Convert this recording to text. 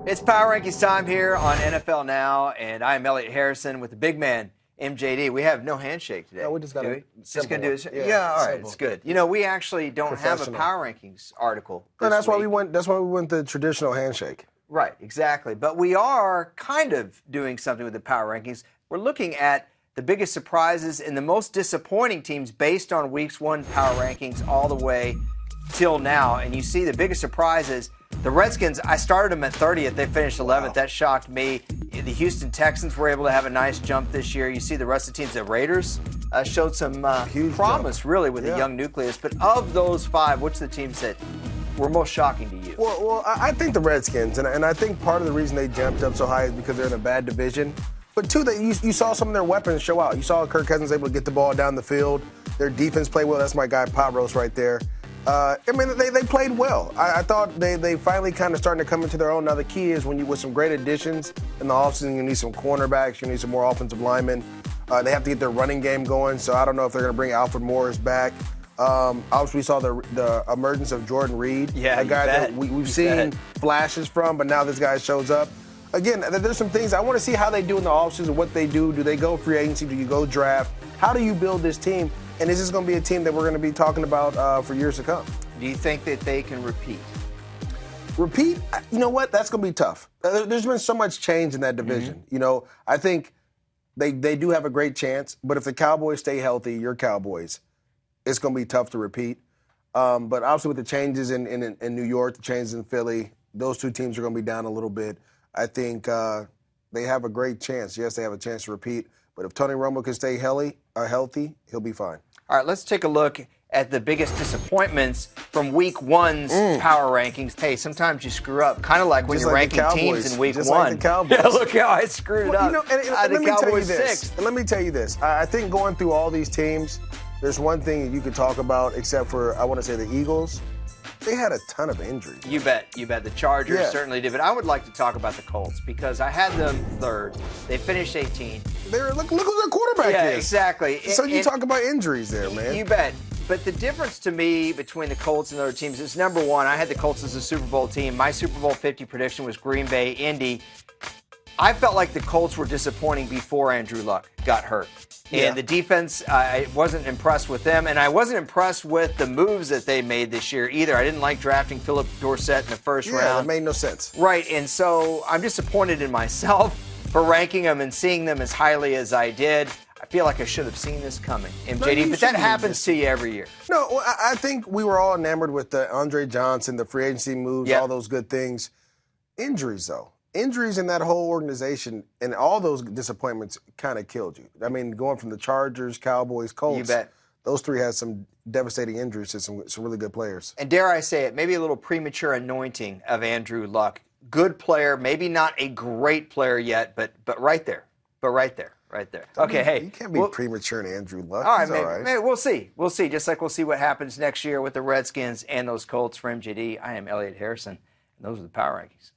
It's Power Rankings time here on NFL Now, and I am Elliot Harrison with the big man, MJD. We have no handshake today. No, we just got a just gonna do it. Yeah, Yeah, all right, simple. it's good. You know, we actually don't have a Power Rankings article. And that's why we week. went. That's why we went the traditional handshake. Right, exactly. But we are kind of doing something with the Power Rankings. We're looking at the biggest surprises and the most disappointing teams based on Week's 1 Power Rankings all the way till now. And you see the biggest surprises. The Redskins, I started them at 30th. They finished 11th. Wow. That shocked me. The Houston Texans were able to have a nice jump this year. You see the rest of the teams. The Raiders showed some promise, really, with a young nucleus. But of those 5, which are the teams that were most shocking to you? Well, I think the Redskins, and I think part of the reason they jumped up so high is because they're in a bad division. But two, that you saw some of their weapons show out. You saw Kirk Cousins able to get the ball down the field. Their defense played well. That's my guy, Pot Roast, right there. I mean, they played well. I thought they finally kind of starting to come into their own. Now, the key is with some great additions in the offseason, you need some cornerbacks, you need some more offensive linemen. They have to get their running game going, so I don't know if they're going to bring Alfred Morris back. Obviously, we saw the emergence of Jordan Reed, a guy that we've seen flashes from, but now this guy shows up. Again, there's some things I want to see how they do in the offseason, what they do. Do they go free agency? Do you go draft? How do you build this team? And is this going to be a team that we're going to be talking about for years to come? Do you think that they can repeat? Repeat? You know what? That's going to be tough. There's been so much change in that division. Mm-hmm. You know, I think they do have a great chance, but if the Cowboys stay healthy, your Cowboys, it's going to be tough to repeat. But obviously with the changes in New York, the changes in Philly, those two teams are going to be down a little bit. I think they have a great chance. Yes, they have a chance to repeat. But if Tony Romo can stay healthy, he'll be fine. All right, let's take a look at the biggest disappointments from Week 1's Power Rankings. Hey, sometimes you screw up, kind of like when you're ranking teams in Week 1. Like the Cowboys. Yeah, look how I screwed it up. You know, and let me tell you this. And let me tell you this. I think going through all these teams, there's one thing that you could talk about, except for, I want to say, the Eagles. They had a ton of injuries. You bet. The Chargers certainly did. But I would like to talk about the Colts because I had them third. They finished 18th. Look who their quarterback is. Yeah, exactly. So you talk about injuries there, man. You bet. But the difference to me between the Colts and the other teams is, number one, I had the Colts as a Super Bowl team. My Super Bowl 50 prediction was Green Bay, Indy. I felt like the Colts were disappointing before Andrew Luck got hurt. And the defense, I wasn't impressed with them. And I wasn't impressed with the moves that they made this year either. I didn't like drafting Philip Dorsett in the first round. Yeah, that made no sense. Right, and so I'm disappointed in myself for ranking them and seeing them as highly as I did. I feel like I should have seen this coming, MJD, but that happens to you every year. No, well, I think we were all enamored with the Andre Johnson, the free agency moves, all those good things. Injuries, though. Injuries in that whole organization and all those disappointments kind of killed you. I mean, going from the Chargers, Cowboys, Colts. You bet. Those three had some devastating injuries to some really good players. And dare I say it, maybe a little premature anointing of Andrew Luck. Good player, maybe not a great player yet, but right there. Right there. Okay, hey. You can't be premature in Andrew Luck. All right, maybe we'll see. Just like we'll see what happens next year with the Redskins and those Colts. For MJD, I am Elliot Harrison, and those are the Power Rankings.